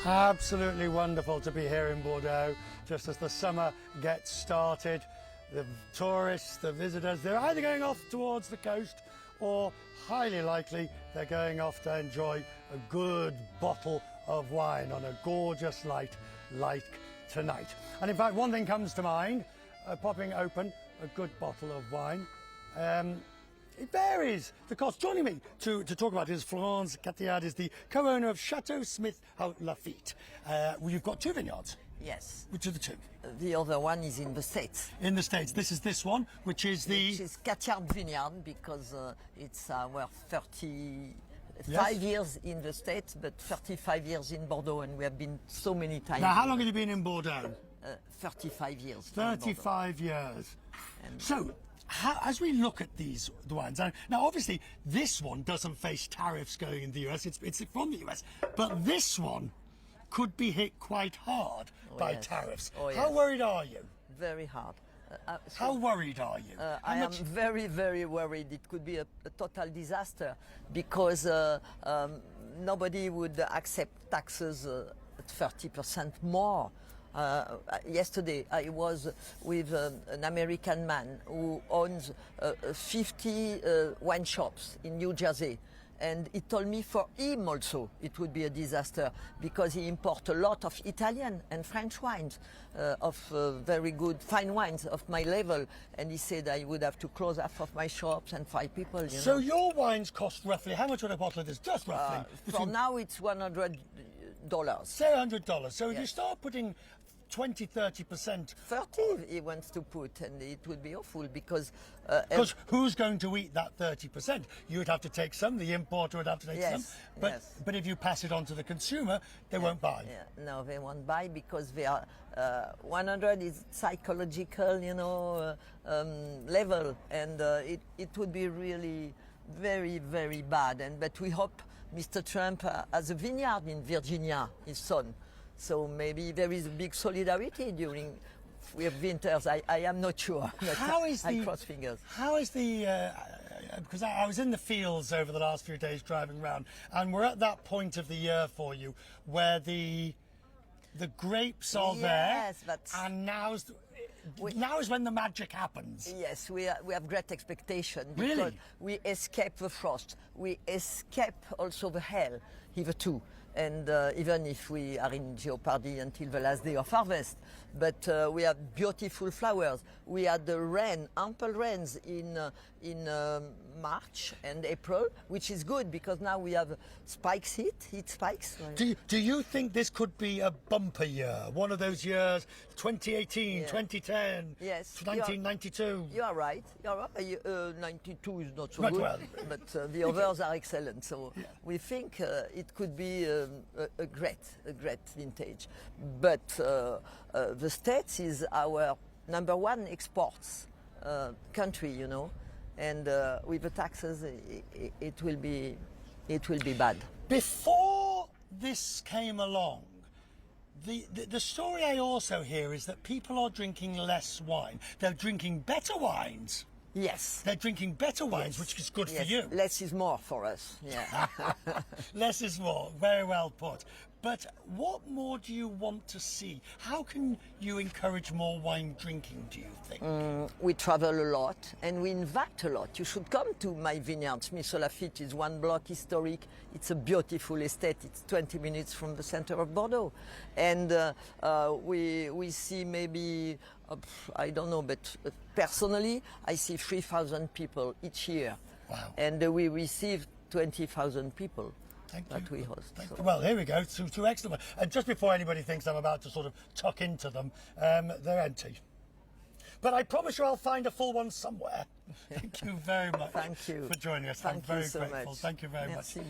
Absolutely wonderful to be here in Bordeaux, just as the summer gets started. The tourists, the visitors, they're either going off towards the coast or highly likely they're going off to enjoy a good bottle of wine on a gorgeous night like tonight. And in fact, one thing comes to mind, popping open a good bottle of wine. It varies the cost. Joining me to talk about it is Florence Cathiard, is the co-owner of Château Smith Haut Lafitte. Well, you've got two vineyards. Yes. Which are the two? The other one is in the States. In the States. This is this one, which is the... Which is Cathiard vineyard, because it's our 35 Yes. years in the States, but 35 years in Bordeaux, and we have been so many times. Now, how long have you been in Bordeaux? 35 years. 35 years. So, as we look at the wines, now obviously this one doesn't face tariffs going in the US, it's from the US, but this one could be hit quite hard by tariffs. How worried are you? Very hard. How worried are you? I am very, very worried. It could be a total disaster, because nobody would accept taxes at 30% more. Yesterday I was with an American man who owns 50 wine shops in New Jersey, and he told me for him also it would be a disaster, because he imports a lot of Italian and French wines, of very good fine wines of my level, and he said I would have to close half of my shops and fire people. So your wines cost roughly, how much would a bottle of this? Just roughly? For now it's $100. Say $100. So if you start putting 20-30%. 30 he wants to put, and it would be awful, because who's going to eat that 30%? You would have to take some, the importer would have to take some, but if you pass it on to the consumer, they won't buy. No, they won't buy, because they are 100 is psychological, level, and it would be really very, very bad. But we hope Mr. Trump has a vineyard in Virginia, his son. So maybe there is a big solidarity during winters. I am not sure. I cross fingers. How is because I was in the fields over the last few days driving around, and we're at that point of the year for you where the grapes are there, and now is when the magic happens. Yes, we have great expectation. Really? We escape the frost. We escape also the hail, hitherto. And even if we are in jeopardy until the last day of harvest, but we have beautiful flowers. We had the rain, ample rains in March and April, which is good, because now we have heat spikes. Do you think this could be a bumper year? One of those years, 2018, 2010, yes, 1992? You are right. 92 is not so Not good, well. but the others are excellent. So we think it could be a great vintage. But the States is our #1 exports country, and with the taxes, it will be bad. Before this came along, the story I also hear is that people are drinking less wine. They're drinking better wines. Yes. They're drinking better wines, which is good for you. Less is more for us. Yeah. Less is more. Very well put. But what more do you want to see? How can you encourage more wine drinking, do you think? We travel a lot, and we invite a lot. You should come to my vineyard. Smith Haut Lafitte is one block historic. It's a beautiful estate. It's 20 minutes from the center of Bordeaux. And we see maybe, I don't know, but personally, I see 3,000 people each year. Wow. And we receive 20,000 people. That we host. Well, here we go. Two excellent. And just before anybody thinks I'm about to sort of tuck into them, they're empty. But I promise you I'll find a full one somewhere. Thank you very much. Thank you for joining us. Thank I'm very you so grateful. much. Thank you very Merci. much.